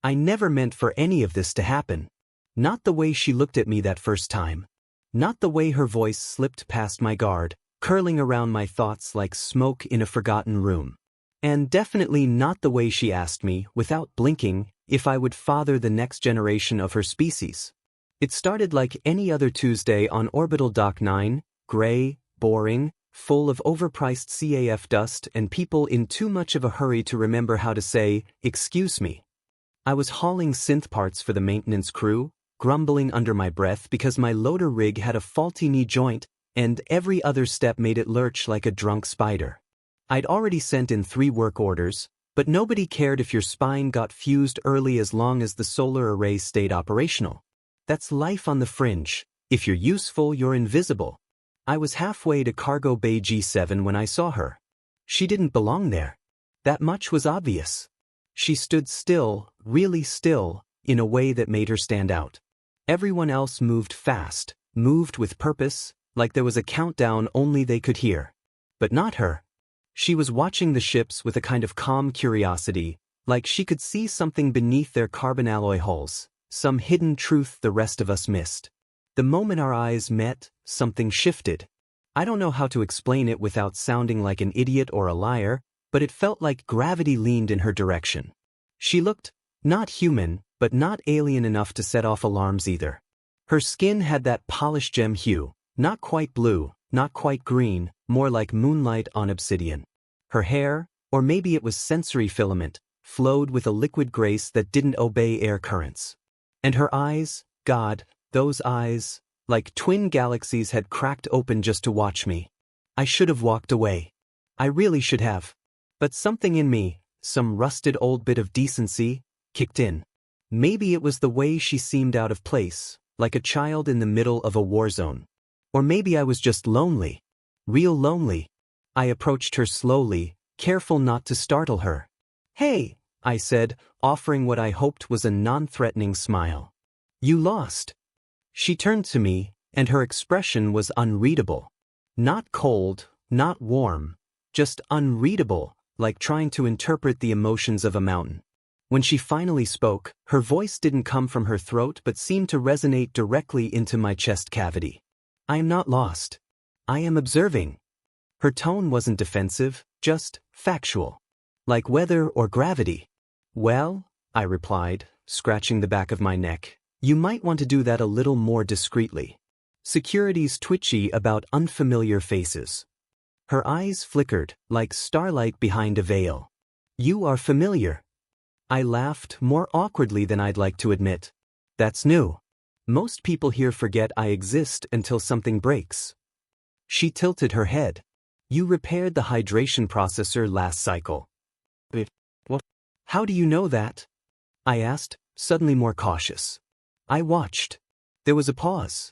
I never meant for any of this to happen. Not the way she looked at me that first time. Not the way her voice slipped past my guard, curling around my thoughts like smoke in a forgotten room. And definitely not the way she asked me, without blinking, if I would father the next generation of her species. It started like any other Tuesday on Orbital Dock 9, gray, boring, full of overpriced CAF dust and people in too much of a hurry to remember how to say, "Excuse me." I was hauling synth parts for the maintenance crew, grumbling under my breath because my loader rig had a faulty knee joint, and every other step made it lurch like a drunk spider. I'd already sent in 3 work orders, but nobody cared if your spine got fused early as long as the solar array stayed operational. That's life on the fringe. If you're useful, you're invisible. I was halfway to Cargo Bay G7 when I saw her. She didn't belong there. That much was obvious. She stood still, really still, in a way that made her stand out. Everyone else moved fast, moved with purpose, like there was a countdown only they could hear. But not her. She was watching the ships with a kind of calm curiosity, like she could see something beneath their carbon alloy hulls, some hidden truth the rest of us missed. The moment our eyes met, something shifted. I don't know how to explain it without sounding like an idiot or a liar, but it felt like gravity leaned in her direction. She looked, not human, but not alien enough to set off alarms either. Her skin had that polished gem hue, not quite blue, not quite green, more like moonlight on obsidian. Her hair, or maybe it was sensory filament, flowed with a liquid grace that didn't obey air currents. And her eyes, God, those eyes, like twin galaxies had cracked open just to watch me. I should have walked away. I really should have. But something in me, some rusted old bit of decency, kicked in. Maybe it was the way she seemed out of place, like a child in the middle of a war zone. Or maybe I was just lonely. Real lonely. I approached her slowly, careful not to startle her. "Hey," I said, offering what I hoped was a non-threatening smile. "You lost." She turned to me, and her expression was unreadable. Not cold, not warm, just unreadable, like trying to interpret the emotions of a mountain. When she finally spoke, her voice didn't come from her throat but seemed to resonate directly into my chest cavity. "I am not lost. I am observing." Her tone wasn't defensive, just factual. Like weather or gravity. "Well," I replied, scratching the back of my neck, "you might want to do that a little more discreetly." Security's twitchy about unfamiliar faces. Her eyes flickered, like starlight behind a veil. "You are familiar." I laughed, more awkwardly than I'd like to admit. "That's new. Most people here forget I exist until something breaks." She tilted her head. "You repaired the hydration processor last cycle." "What? How do you know that?" I asked, suddenly more cautious. I watched. There was a pause.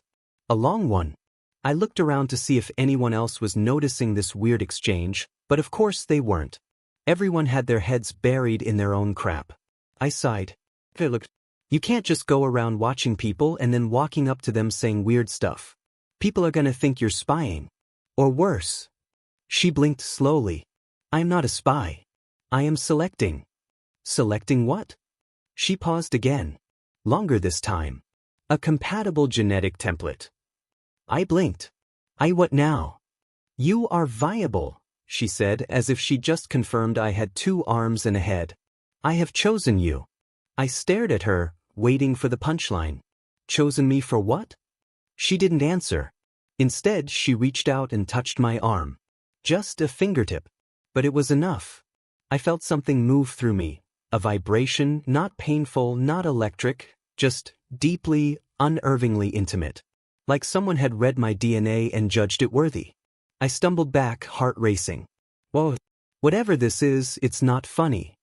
A long one. I looked around to see if anyone else was noticing this weird exchange, but of course they weren't. Everyone had their heads buried in their own crap. I sighed. "Hey, look, you can't just go around watching people and then walking up to them saying weird stuff. People are gonna think you're spying. Or worse." She blinked slowly. "I'm not a spy. I am selecting." "Selecting what?" She paused again. Longer this time. "A compatible genetic template." I blinked. What now?" "You are viable," she said as if she just confirmed I had 2 arms and a head. "I have chosen you." I stared at her, waiting for the punchline. Chosen me for what? She didn't answer. Instead, she reached out and touched my arm. Just a fingertip. But it was enough. I felt something move through me. A vibration, not painful, not electric, just deeply, unnervingly intimate. Like someone had read my DNA and judged it worthy. I stumbled back, heart racing. "Whoa, whatever this is, it's not funny."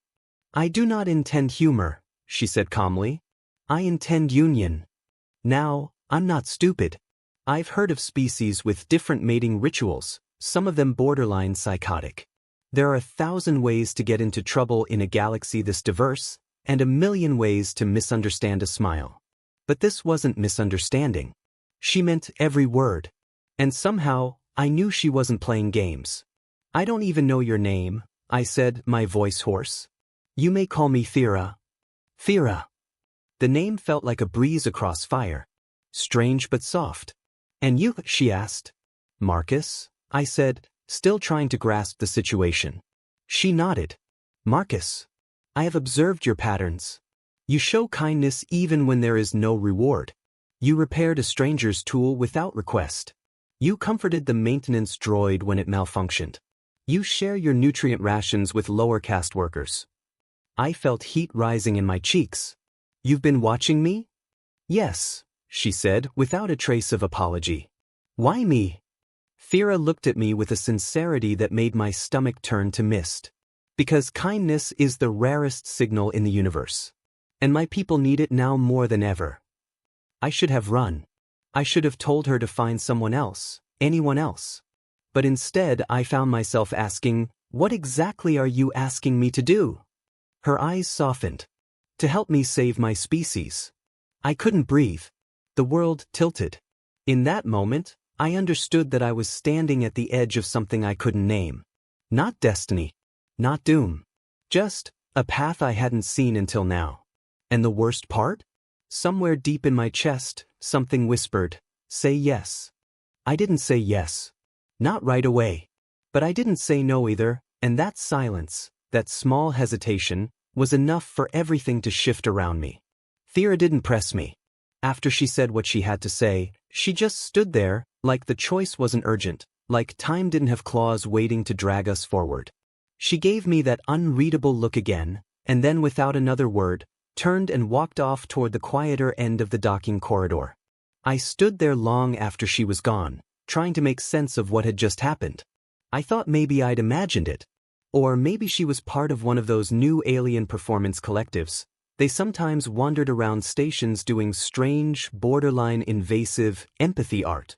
"I do not intend humor," she said calmly. "I intend union." Now, I'm not stupid. I've heard of species with different mating rituals, some of them borderline psychotic. There are 1,000 ways to get into trouble in a galaxy this diverse, and 1,000,000 ways to misunderstand a smile. But this wasn't misunderstanding. She meant every word. And somehow, I knew she wasn't playing games. "I don't even know your name," I said, my voice hoarse. "You may call me Thera." Thera. The name felt like a breeze across fire. Strange but soft. And you? She asked. Marcus, I said, still trying to grasp the situation. She nodded. Marcus, I have observed your patterns. You show kindness even when there is no reward. You repaired a stranger's tool without request. You comforted the maintenance droid when it malfunctioned. You share your nutrient rations with lower caste workers. I felt heat rising in my cheeks. You've been watching me? Yes, she said without a trace of apology. Why me? Thera looked at me with a sincerity that made my stomach turn to mist. Because kindness is the rarest signal in the universe. And my people need it now more than ever. I should have run. I should have told her to find someone else, anyone else. But instead I found myself asking, what exactly are you asking me to do? Her eyes softened. To help me save my species. I couldn't breathe. The world tilted. In that moment, I understood that I was standing at the edge of something I couldn't name. Not destiny. Not doom. Just a path I hadn't seen until now. And the worst part? Somewhere deep in my chest, something whispered, say yes. I didn't say yes. Not right away. But I didn't say no either, and that silence, that small hesitation, was enough for everything to shift around me. Thera didn't press me. After she said what she had to say, she just stood there, like the choice wasn't urgent, like time didn't have claws waiting to drag us forward. She gave me that unreadable look again, and then without another word, turned and walked off toward the quieter end of the docking corridor. I stood there long after she was gone, trying to make sense of what had just happened. I thought maybe I'd imagined it. Or maybe she was part of one of those new alien performance collectives. They sometimes wandered around stations doing strange, borderline invasive empathy art.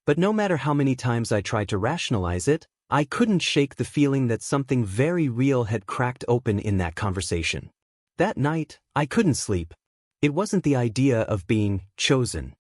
But no matter how many times I tried to rationalize it, I couldn't shake the feeling that something very real had cracked open in that conversation. That night, I couldn't sleep. It wasn't the idea of being chosen.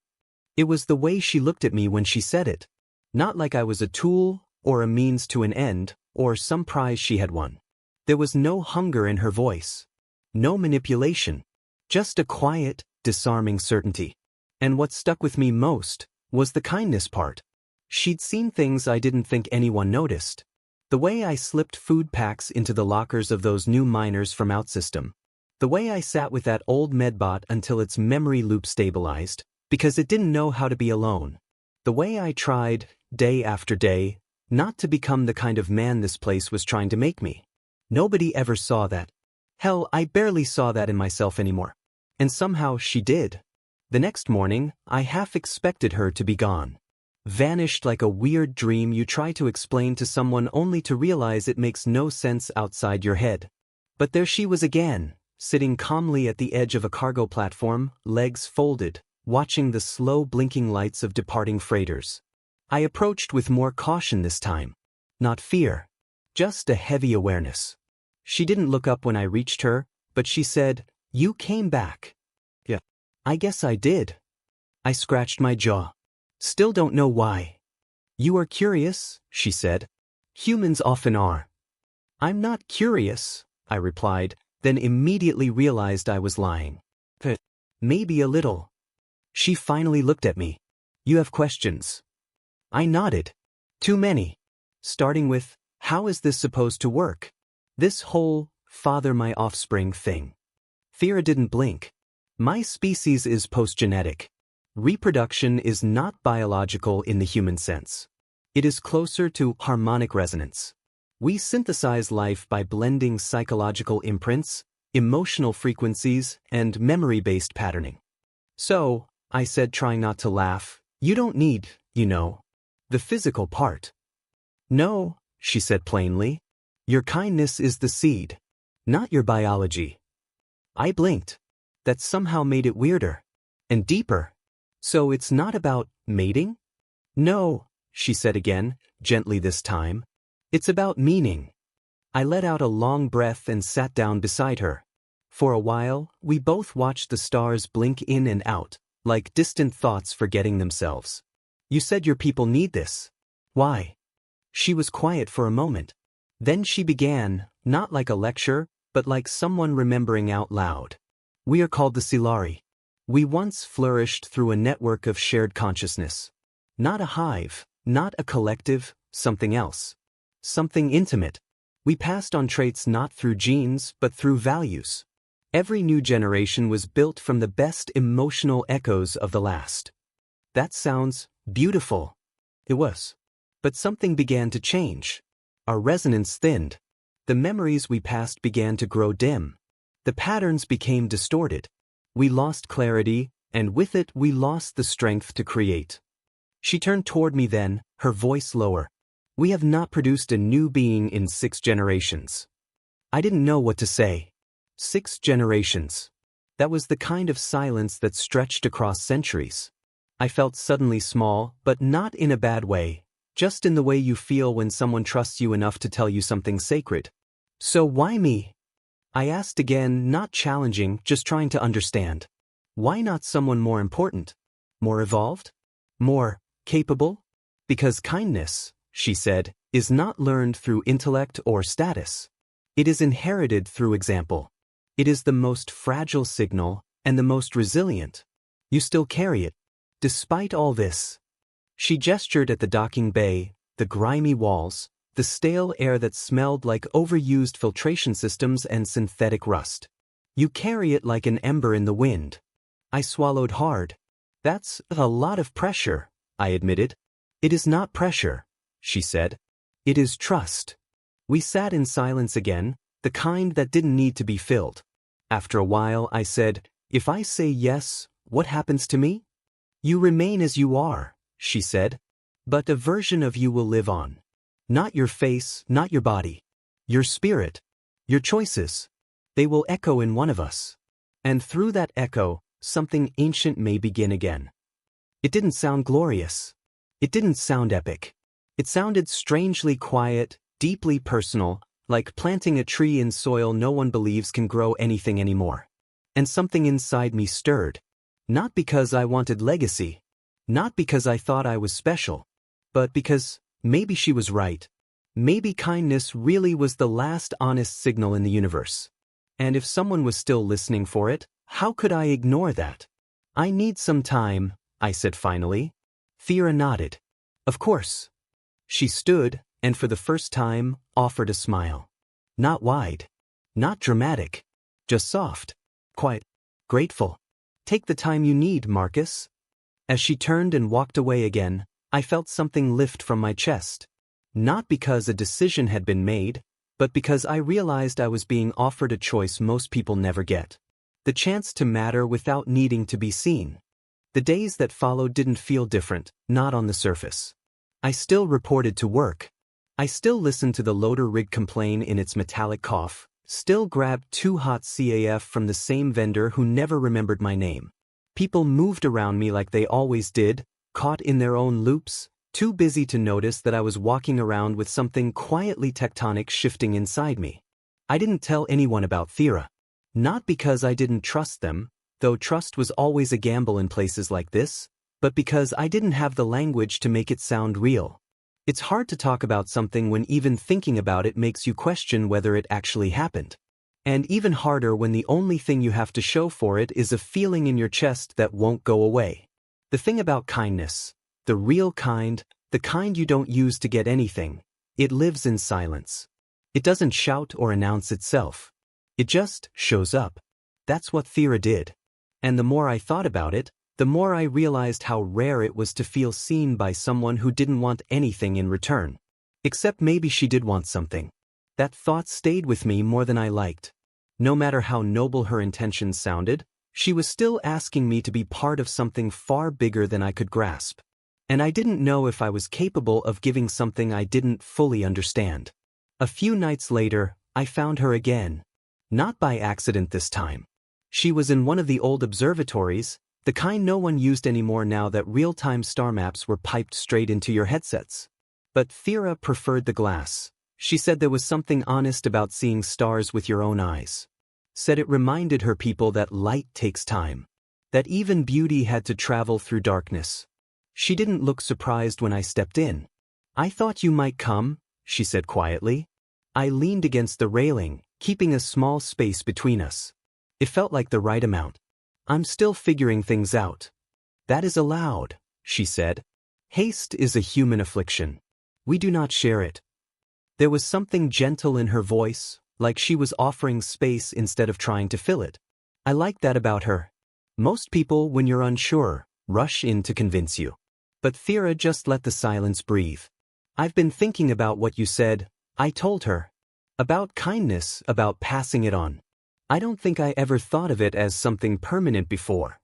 It was the way she looked at me when she said it. Not like I was a tool, or a means to an end, or some prize she had won. There was no hunger in her voice. No manipulation. Just a quiet, disarming certainty. And what stuck with me most was the kindness part. She'd seen things I didn't think anyone noticed. The way I slipped food packs into the lockers of those new miners from OutSystem. The way I sat with that old medbot until its memory loop stabilized, because it didn't know how to be alone. The way I tried, day after day, not to become the kind of man this place was trying to make me. Nobody ever saw that. Hell, I barely saw that in myself anymore. And somehow she did. The next morning, I half expected her to be gone. Vanished like a weird dream you try to explain to someone only to realize it makes no sense outside your head. But there she was again, sitting calmly at the edge of a cargo platform, legs folded, watching the slow blinking lights of departing freighters. I approached with more caution this time. Not fear. Just a heavy awareness. She didn't look up when I reached her, but she said, "You came back." Yeah. I guess I did. I scratched my jaw. Still don't know why. You are curious, she said. Humans often are. I'm not curious, I replied, then immediately realized I was lying. Maybe a little. She finally looked at me. You have questions. I nodded. Too many. Starting with, how is this supposed to work? This whole, father my offspring thing. Thera didn't blink. My species is postgenetic. Reproduction is not biological in the human sense. It is closer to harmonic resonance. We synthesize life by blending psychological imprints, emotional frequencies, and memory-based patterning. So, I said, trying not to laugh, you don't need, the physical part. No, she said plainly. Your kindness is the seed, not your biology. I blinked. That somehow made it weirder. And deeper. So it's not about mating? No, she said again, gently this time. It's about meaning. I let out a long breath and sat down beside her. For a while, we both watched the stars blink in and out, like distant thoughts forgetting themselves. You said your people need this. Why? She was quiet for a moment. Then she began, not like a lecture, but like someone remembering out loud. We are called the Silari. We once flourished through a network of shared consciousness. Not a hive, not a collective, something else. Something intimate. We passed on traits not through genes, but through values. Every new generation was built from the best emotional echoes of the last. That sounds beautiful. It was. But something began to change. Our resonance thinned. The memories we passed began to grow dim. The patterns became distorted. We lost clarity, and with it we lost the strength to create. She turned toward me then, her voice lower. We have not produced a new being in 6 generations. I didn't know what to say. 6 generations. That was the kind of silence that stretched across centuries. I felt suddenly small, but not in a bad way, just in the way you feel when someone trusts you enough to tell you something sacred. So why me? I asked again, not challenging, just trying to understand. Why not someone more important? More evolved? More capable? Because kindness, she said, is not learned through intellect or status. It is inherited through example. It is the most fragile signal and the most resilient. You still carry it. Despite all this. She gestured at the docking bay, the grimy walls, the stale air that smelled like overused filtration systems and synthetic rust. You carry it like an ember in the wind. I swallowed hard. That's a lot of pressure, I admitted. It is not pressure, she said. It is trust. We sat in silence again, the kind that didn't need to be filled. After a while I said, if I say yes, what happens to me? You remain as you are, she said. But a version of you will live on. Not your face, not your body. Your spirit. Your choices. They will echo in one of us. And through that echo, something ancient may begin again. It didn't sound glorious. It didn't sound epic. It sounded strangely quiet, deeply personal, like planting a tree in soil no one believes can grow anything anymore. And something inside me stirred. Not because I wanted legacy. Not because I thought I was special. But because maybe she was right. Maybe kindness really was the last honest signal in the universe. And if someone was still listening for it, how could I ignore that? I need some time, I said finally. Thera nodded. Of course. She stood, and for the first time, offered a smile. Not wide. Not dramatic. Just soft. Quiet. Grateful. Take the time you need, Marcus. As she turned and walked away again, I felt something lift from my chest. Not because a decision had been made, but because I realized I was being offered a choice most people never get. The chance to matter without needing to be seen. The days that followed didn't feel different, not on the surface. I still reported to work. I still listened to the loader rig complain in its metallic cough, still grabbed 2 hot CAF from the same vendor who never remembered my name. People moved around me like they always did, caught in their own loops, too busy to notice that I was walking around with something quietly tectonic shifting inside me. I didn't tell anyone about Thera. Not because I didn't trust them, though trust was always a gamble in places like this, but because I didn't have the language to make it sound real. It's hard to talk about something when even thinking about it makes you question whether it actually happened. And even harder when the only thing you have to show for it is a feeling in your chest that won't go away. The thing about kindness, the real kind, the kind you don't use to get anything, it lives in silence. It doesn't shout or announce itself. It just shows up. That's what Thera did. And the more I thought about it, the more I realized how rare it was to feel seen by someone who didn't want anything in return. Except maybe she did want something. That thought stayed with me more than I liked. No matter how noble her intentions sounded, she was still asking me to be part of something far bigger than I could grasp. And I didn't know if I was capable of giving something I didn't fully understand. A few nights later, I found her again. Not by accident this time. She was in one of the old observatories, the kind no one used anymore now that real-time star maps were piped straight into your headsets. But Thera preferred the glass. She said there was something honest about seeing stars with your own eyes. Said it reminded her people that light takes time. That even beauty had to travel through darkness. She didn't look surprised when I stepped in. I thought you might come, she said quietly. I leaned against the railing, keeping a small space between us. It felt like the right amount. I'm still figuring things out. That is allowed, she said. Haste is a human affliction. We do not share it. There was something gentle in her voice, like she was offering space instead of trying to fill it. I liked that about her. Most people, when you're unsure, rush in to convince you. But Thera just let the silence breathe. I've been thinking about what you said, I told her. About kindness, about passing it on. I don't think I ever thought of it as something permanent before.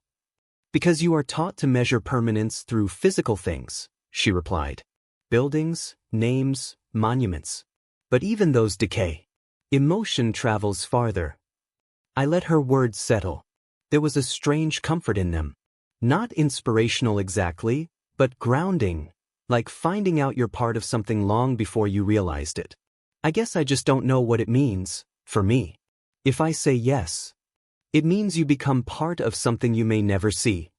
Because you are taught to measure permanence through physical things, she replied. Buildings, names, monuments. But even those decay. Emotion travels farther. I let her words settle. There was a strange comfort in them. Not inspirational exactly, but grounding, like finding out you're part of something long before you realized it. I guess I just don't know what it means, for me. If I say yes, it means you become part of something you may never see.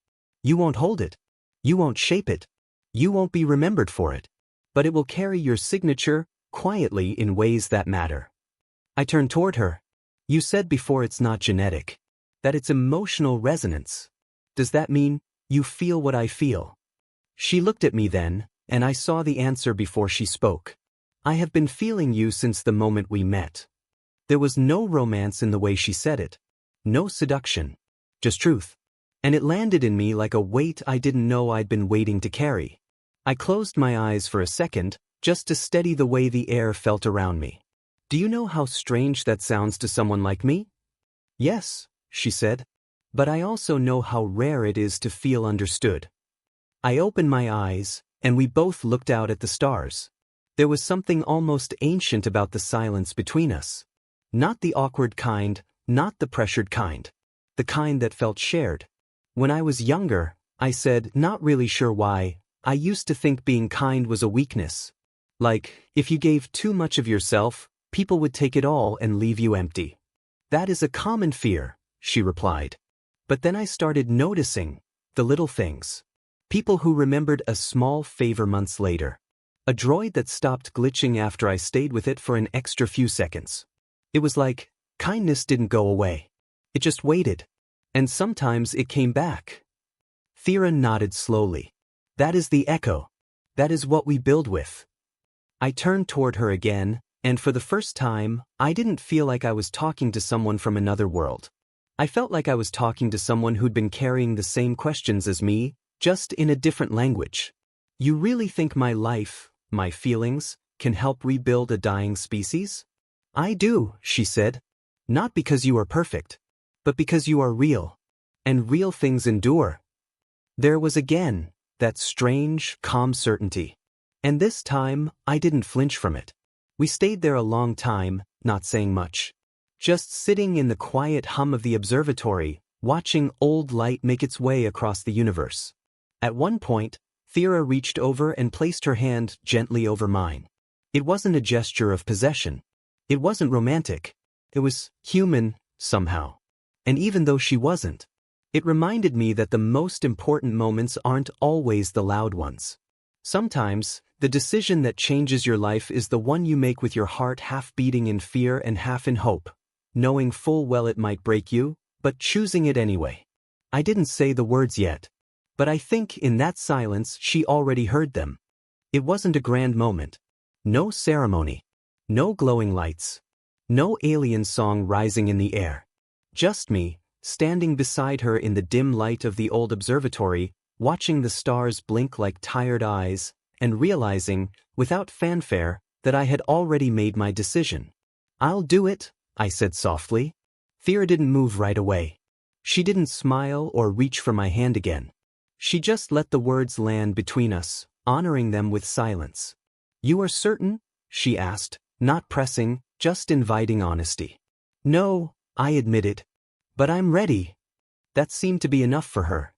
You won't hold it. You won't shape it. You won't be remembered for it. But it will carry your signature, quietly in ways that matter. I turned toward her. You said before it's not genetic. That it's emotional resonance. Does that mean you feel what I feel? She looked at me then, and I saw the answer before she spoke. I have been feeling you since the moment we met. There was no romance in the way she said it. No seduction. Just truth. And it landed in me like a weight I didn't know I'd been waiting to carry. I closed my eyes for a second, just to steady the way the air felt around me. Do you know how strange that sounds to someone like me? Yes, she said. But I also know how rare it is to feel understood. I opened my eyes, and we both looked out at the stars. There was something almost ancient about the silence between us. Not the awkward kind, not the pressured kind. The kind that felt shared. When I was younger, I said, not really sure why, I used to think being kind was a weakness. Like, if you gave too much of yourself, people would take it all and leave you empty. That is a common fear, she replied. But then I started noticing the little things. People who remembered a small favor months later. A droid that stopped glitching after I stayed with it for an extra few seconds. It was like, kindness didn't go away. It just waited. And sometimes it came back. Thera nodded slowly. That is the echo. That is what we build with. I turned toward her again, and for the first time, I didn't feel like I was talking to someone from another world. I felt like I was talking to someone who'd been carrying the same questions as me, just in a different language. You really think my life, my feelings, can help rebuild a dying species? I do, she said. Not because you are perfect, but because you are real. And real things endure. There was again that strange, calm certainty. And this time, I didn't flinch from it. We stayed there a long time, not saying much. Just sitting in the quiet hum of the observatory, watching old light make its way across the universe. At one point, Thera reached over and placed her hand gently over mine. It wasn't a gesture of possession. It wasn't romantic. It was human, somehow. And even though she wasn't, it reminded me that the most important moments aren't always the loud ones. Sometimes, the decision that changes your life is the one you make with your heart half beating in fear and half in hope, knowing full well it might break you, but choosing it anyway. I didn't say the words yet, but I think in that silence she already heard them. It wasn't a grand moment. No ceremony. No glowing lights. No alien song rising in the air. Just me, standing beside her in the dim light of the old observatory, watching the stars blink like tired eyes, and realizing, without fanfare, that I had already made my decision. I'll do it, I said softly. Thera didn't move right away. She didn't smile or reach for my hand again. She just let the words land between us, honoring them with silence. You are certain? She asked, not pressing, just inviting honesty. No, I admitted. But I'm ready. That seemed to be enough for her.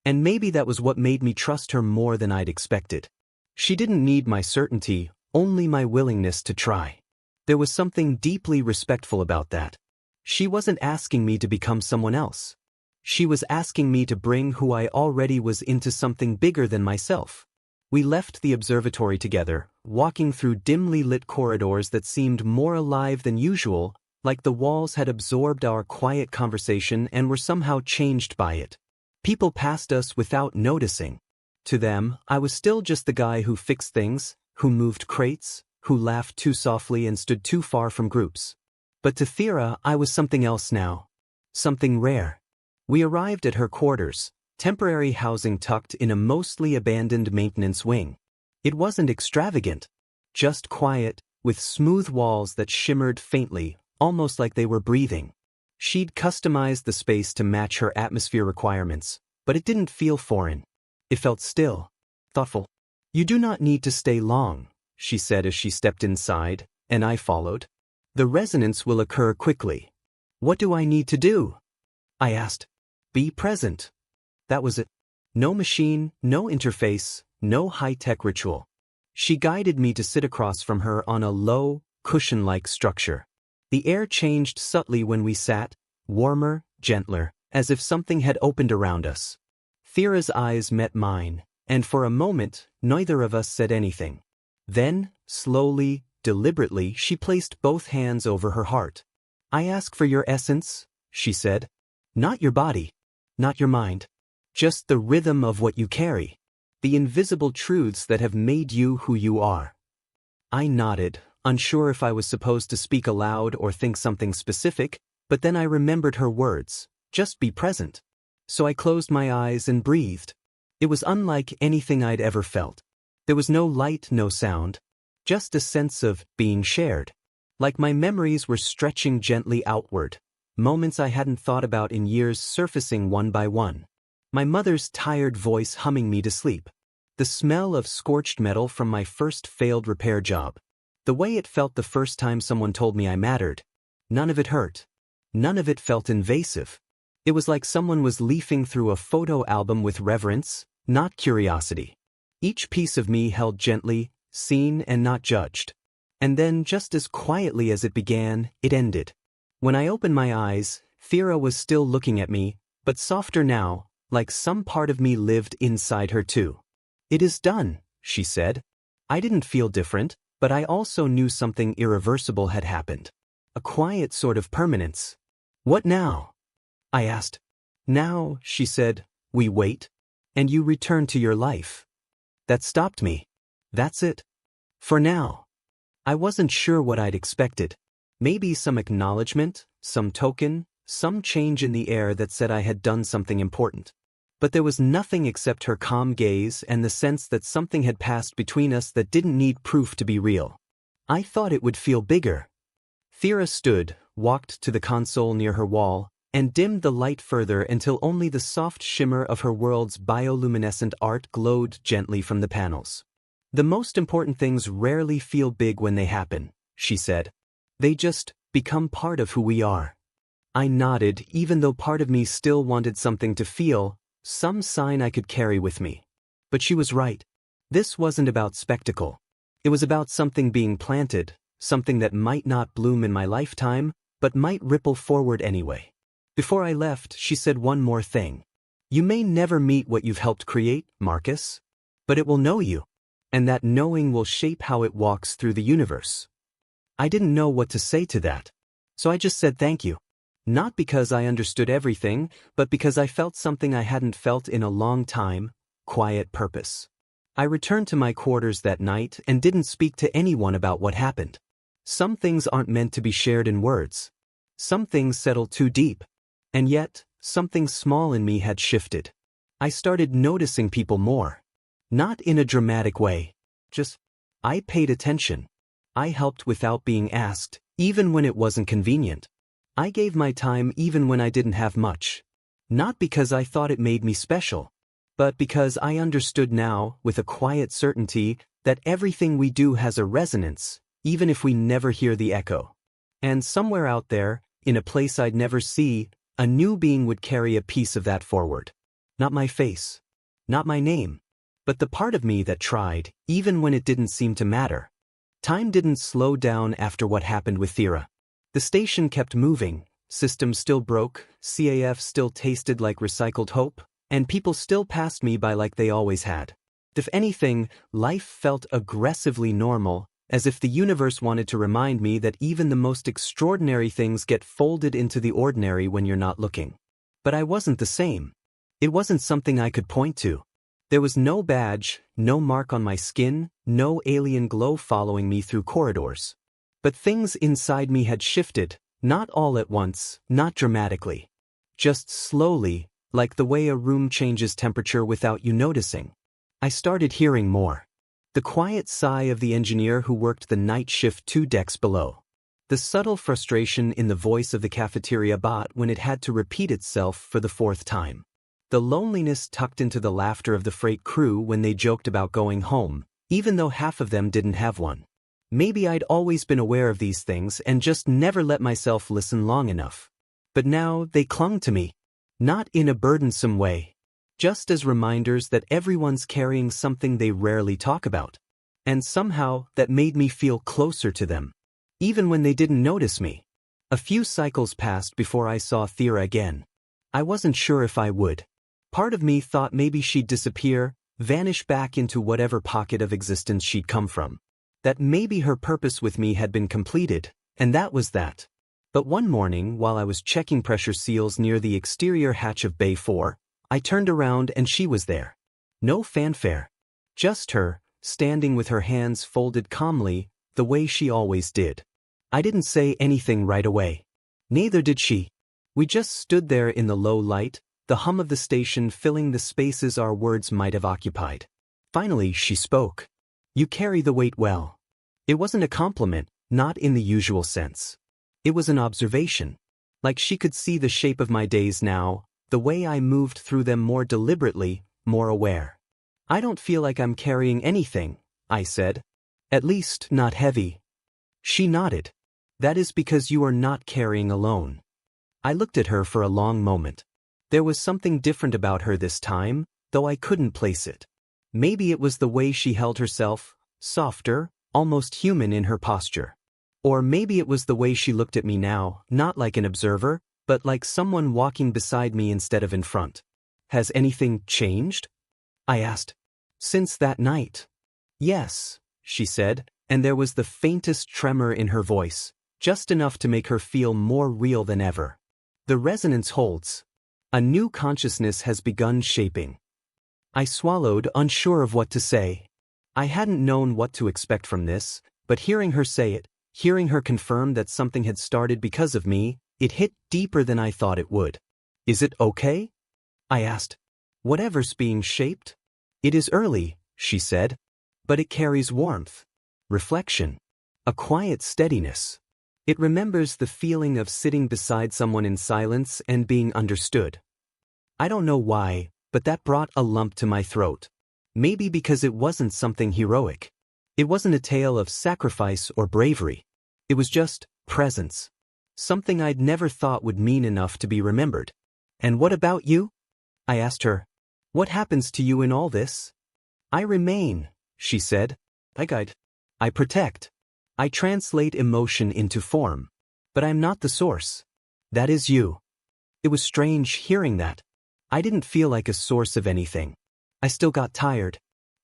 And maybe that was what made me trust her more than I'd expected. She didn't need my certainty, only my willingness to try. There was something deeply respectful about that. She wasn't asking me to become someone else. She was asking me to bring who I already was into something bigger than myself. We left the observatory together, walking through dimly lit corridors that seemed more alive than usual, like the walls had absorbed our quiet conversation and were somehow changed by it. People passed us without noticing. To them, I was still just the guy who fixed things, who moved crates, who laughed too softly and stood too far from groups. But to Thera, I was something else now. Something rare. We arrived at her quarters, temporary housing tucked in a mostly abandoned maintenance wing. It wasn't extravagant, just quiet, with smooth walls that shimmered faintly, almost like they were breathing. She'd customized the space to match her atmosphere requirements, but it didn't feel foreign. It felt still, thoughtful. "You do not need to stay long," she said as she stepped inside, and I followed. "The resonance will occur quickly." "What do I need to do?" I asked. "Be present." That was it. No machine, no interface, no high-tech ritual. She guided me to sit across from her on a low, cushion-like structure. The air changed subtly when we sat, warmer, gentler, as if something had opened around us. Thera's eyes met mine, and for a moment, neither of us said anything. Then, slowly, deliberately, she placed both hands over her heart. "I ask for your essence," she said. "Not your body, not your mind. Just the rhythm of what you carry. The invisible truths that have made you who you are." I nodded, unsure if I was supposed to speak aloud or think something specific, but then I remembered her words, "Just be present." So I closed my eyes and breathed. It was unlike anything I'd ever felt. There was no light, no sound, just a sense of being shared. Like my memories were stretching gently outward, moments I hadn't thought about in years surfacing one by one. My mother's tired voice humming me to sleep. The smell of scorched metal from my first failed repair job. The way it felt the first time someone told me I mattered. None of it hurt. None of it felt invasive. It was like someone was leafing through a photo album with reverence, not curiosity. Each piece of me held gently, seen and not judged. And then, just as quietly as it began, it ended. When I opened my eyes, Thera was still looking at me, but softer now, like some part of me lived inside her too. "It is done," she said. I didn't feel different, but I also knew something irreversible had happened. A quiet sort of permanence. "What now?" I asked. "Now," she said, "we wait, and you return to your life." That stopped me. That's it. For now. I wasn't sure what I'd expected. Maybe some acknowledgement, some token, some change in the air that said I had done something important. But there was nothing except her calm gaze and the sense that something had passed between us that didn't need proof to be real. I thought it would feel bigger. Thera stood, walked to the console near her wall, and dimmed the light further until only the soft shimmer of her world's bioluminescent art glowed gently from the panels. "The most important things rarely feel big when they happen," she said. "They just become part of who we are." I nodded, even though part of me still wanted something to feel, some sign I could carry with me. But she was right. This wasn't about spectacle. It was about something being planted, something that might not bloom in my lifetime, but might ripple forward anyway. Before I left, she said one more thing. "You may never meet what you've helped create, Marcus, but it will know you, and that knowing will shape how it walks through the universe." I didn't know what to say to that, so I just said thank you. Not because I understood everything, but because I felt something I hadn't felt in a long time, quiet purpose. I returned to my quarters that night and didn't speak to anyone about what happened. Some things aren't meant to be shared in words. Some things settle too deep. And yet, something small in me had shifted. I started noticing people more. Not in a dramatic way. Just, I paid attention. I helped without being asked, even when it wasn't convenient. I gave my time even when I didn't have much. Not because I thought it made me special, but because I understood now, with a quiet certainty, that everything we do has a resonance, even if we never hear the echo. And somewhere out there, in a place I'd never see, a new being would carry a piece of that forward. Not my face, not my name, but the part of me that tried, even when it didn't seem to matter. Time didn't slow down after what happened with Thera. The station kept moving, systems still broke, CAF still tasted like recycled hope, and people still passed me by like they always had. If anything, life felt aggressively normal, as if the universe wanted to remind me that even the most extraordinary things get folded into the ordinary when you're not looking. But I wasn't the same. It wasn't something I could point to. There was no badge, no mark on my skin, no alien glow following me through corridors. But things inside me had shifted, not all at once, not dramatically. Just slowly, like the way a room changes temperature without you noticing. I started hearing more. The quiet sigh of the engineer who worked the night shift 2 decks below. The subtle frustration in the voice of the cafeteria bot when it had to repeat itself for the 4th time. The loneliness tucked into the laughter of the freight crew when they joked about going home, even though half of them didn't have one. Maybe I'd always been aware of these things and just never let myself listen long enough. But now they clung to me. Not in a burdensome way. Just as reminders that everyone's carrying something they rarely talk about. And somehow that made me feel closer to them. Even when they didn't notice me. A few cycles passed before I saw Thera again. I wasn't sure if I would. Part of me thought maybe she'd disappear, vanish back into whatever pocket of existence she'd come from. That maybe her purpose with me had been completed, and that was that. But one morning, while I was checking pressure seals near the exterior hatch of Bay 4, I turned around and she was there. No fanfare. Just her, standing with her hands folded calmly, the way she always did. I didn't say anything right away. Neither did she. We just stood there in the low light, the hum of the station filling the spaces our words might have occupied. Finally, she spoke. "You carry the weight well." It wasn't a compliment, not in the usual sense. It was an observation. Like she could see the shape of my days now, the way I moved through them more deliberately, more aware. "I don't feel like I'm carrying anything," I said. "At least, not heavy." She nodded. "That is because you are not carrying alone." I looked at her for a long moment. There was something different about her this time, though I couldn't place it. Maybe it was the way she held herself, softer, almost human in her posture. Or maybe it was the way she looked at me now, not like an observer, but like someone walking beside me instead of in front. "Has anything changed?" I asked. "Since that night?" "Yes," she said, and there was the faintest tremor in her voice, just enough to make her feel more real than ever. "The resonance holds. A new consciousness has begun shaping." I swallowed, unsure of what to say. I hadn't known what to expect from this, but hearing her say it, hearing her confirm that something had started because of me, it hit deeper than I thought it would. "Is it okay?" I asked. "Whatever's being shaped?" "It is early," she said. "But it carries warmth. Reflection. A quiet steadiness. It remembers the feeling of sitting beside someone in silence and being understood." I don't know why, but that brought a lump to my throat. Maybe because it wasn't something heroic. It wasn't a tale of sacrifice or bravery. It was just presence. Something I'd never thought would mean enough to be remembered. "And what about you?" I asked her. "What happens to you in all this?" "I remain," she said. "I guide. I protect. I translate emotion into form. But I'm not the source. That is you." It was strange hearing that. I didn't feel like a source of anything. I still got tired.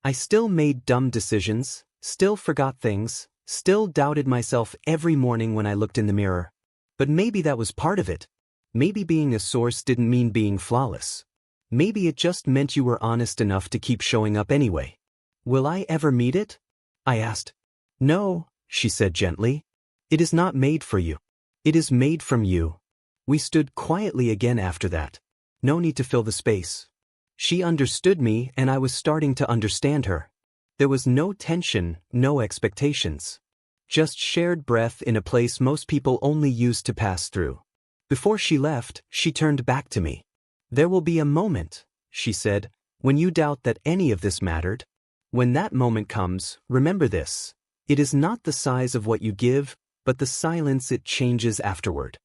I still made dumb decisions, still forgot things, still doubted myself every morning when I looked in the mirror. But maybe that was part of it. Maybe being a source didn't mean being flawless. Maybe it just meant you were honest enough to keep showing up anyway. "Will I ever meet it?" I asked. "No," she said gently. "It is not made for you. It is made from you." We stood quietly again after that. No need to fill the space. She understood me and I was starting to understand her. There was no tension, no expectations. Just shared breath in a place most people only use to pass through. Before she left, she turned back to me. "There will be a moment," she said, "when you doubt that any of this mattered. When that moment comes, remember this. It is not the size of what you give, but the silence it changes afterward."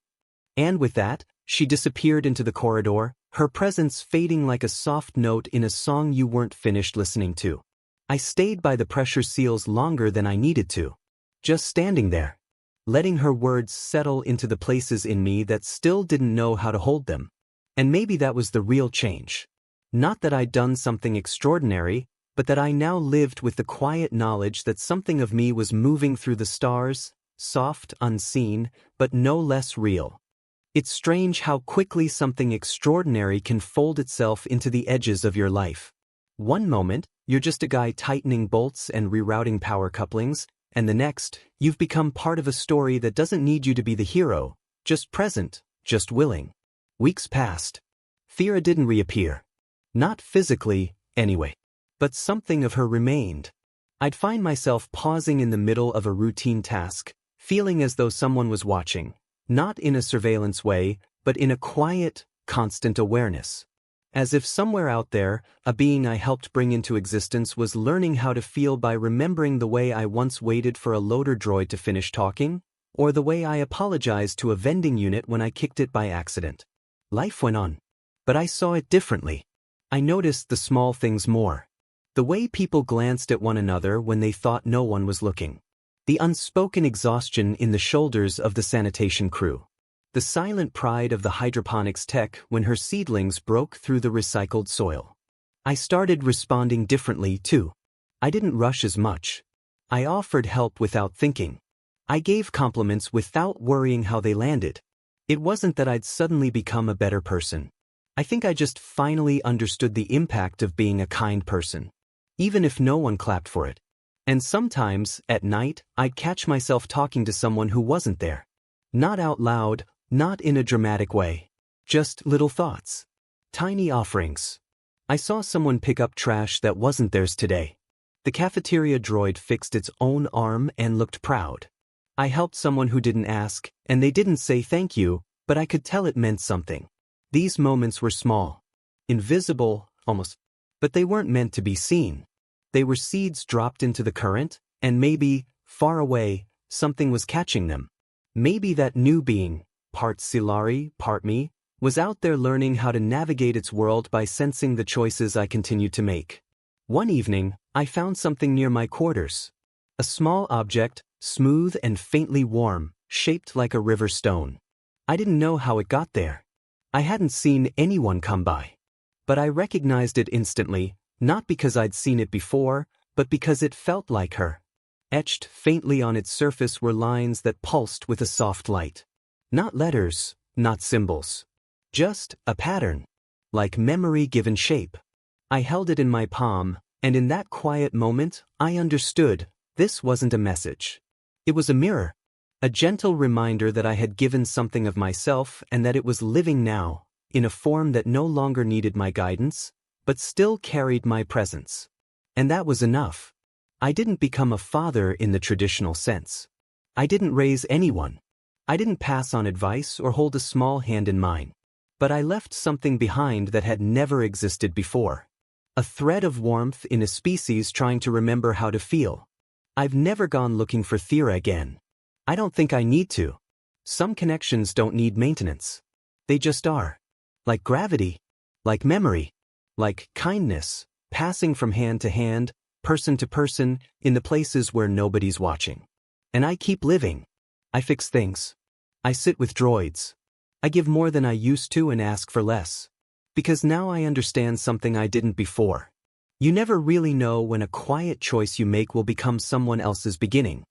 And with that, she disappeared into the corridor, her presence fading like a soft note in a song you weren't finished listening to. I stayed by the pressure seals longer than I needed to. Just standing there, letting her words settle into the places in me that still didn't know how to hold them. And maybe that was the real change. Not that I'd done something extraordinary, but that I now lived with the quiet knowledge that something of me was moving through the stars, soft, unseen, but no less real. It's strange how quickly something extraordinary can fold itself into the edges of your life. One moment, you're just a guy tightening bolts and rerouting power couplings, and the next, you've become part of a story that doesn't need you to be the hero, just present, just willing. Weeks passed. Thera didn't reappear. Not physically, anyway. But something of her remained. I'd find myself pausing in the middle of a routine task, feeling as though someone was watching, not in a surveillance way, but in a quiet, constant awareness. As if somewhere out there, a being I helped bring into existence was learning how to feel by remembering the way I once waited for a loader droid to finish talking, or the way I apologized to a vending unit when I kicked it by accident. Life went on. But I saw it differently. I noticed the small things more. The way people glanced at one another when they thought no one was looking. The unspoken exhaustion in the shoulders of the sanitation crew. The silent pride of the hydroponics tech when her seedlings broke through the recycled soil. I started responding differently, too. I didn't rush as much. I offered help without thinking. I gave compliments without worrying how they landed. It wasn't that I'd suddenly become a better person. I think I just finally understood the impact of being a kind person, even if no one clapped for it. And sometimes, at night, I'd catch myself talking to someone who wasn't there. Not out loud, not in a dramatic way. Just little thoughts. Tiny offerings. I saw someone pick up trash that wasn't theirs today. The cafeteria droid fixed its own arm and looked proud. I helped someone who didn't ask, and they didn't say thank you, but I could tell it meant something. These moments were small. Invisible, almost. But they weren't meant to be seen. They were seeds dropped into the current, and maybe, far away, something was catching them. Maybe that new being, part Silari, part me, was out there learning how to navigate its world by sensing the choices I continued to make. One evening, I found something near my quarters. A small object, smooth and faintly warm, shaped like a river stone. I didn't know how it got there. I hadn't seen anyone come by. But I recognized it instantly, not because I'd seen it before, but because it felt like her. Etched faintly on its surface were lines that pulsed with a soft light. Not letters, not symbols. Just a pattern. Like memory given shape. I held it in my palm, and in that quiet moment, I understood this wasn't a message. It was a mirror. A gentle reminder that I had given something of myself and that it was living now, in a form that no longer needed my guidance, but still carried my presence. And that was enough. I didn't become a father in the traditional sense. I didn't raise anyone. I didn't pass on advice or hold a small hand in mine. But I left something behind that had never existed before. A thread of warmth in a species trying to remember how to feel. I've never gone looking for Thera again. I don't think I need to. Some connections don't need maintenance. They just are. Like gravity. Like memory. Like kindness, passing from hand to hand, person to person, in the places where nobody's watching. And I keep living. I fix things. I sit with droids. I give more than I used to and ask for less. Because now I understand something I didn't before. You never really know when a quiet choice you make will become someone else's beginning.